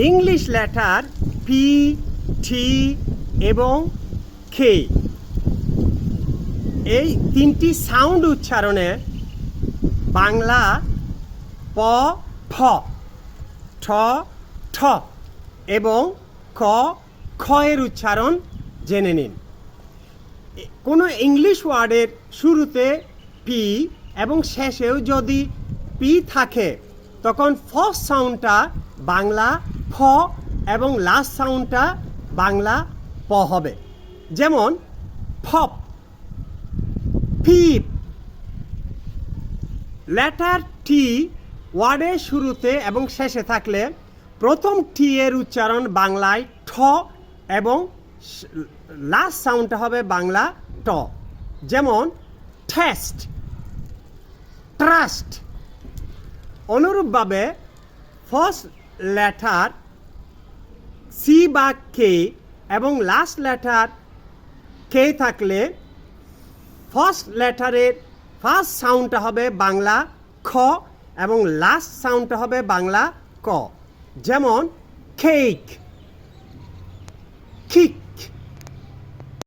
English letter P, টি এবং কে, এই তিনটি সাউন্ড উচ্চারণে বাংলা প, ফ, ঠ, ঠ এবং ক, খ এর উচ্চারণ জেনে নিন। কোনো ইংলিশ ওয়ার্ডের শুরুতে পি এবং শেষেও যদি পি থাকে তখন ফার্স্ট সাউন্ডটা বাংলা ফ এবং লাস্ট সাউন্ডটা বাংলা প হবে। যেমন ফপ, ফিপ। লেটার টি ওয়ার্ডের শুরুতে এবং শেষে থাকলে প্রথম টি এর উচ্চারণ বাংলায় ঠ এবং লাস্ট সাউন্ডটা হবে বাংলা ট। যেমন টেস্ট, ট্রাস্ট। অনুরূপভাবে ফার্স্ট লেটার সি বা কে এবং লাস্ট লেটার কে থাকলে ফার্স্ট লেটারের ফার্স্ট সাউন্ডটা হবে বাংলা খ এবং লাস্ট সাউন্ডটা হবে বাংলা ক। যেমন কেক, কিক।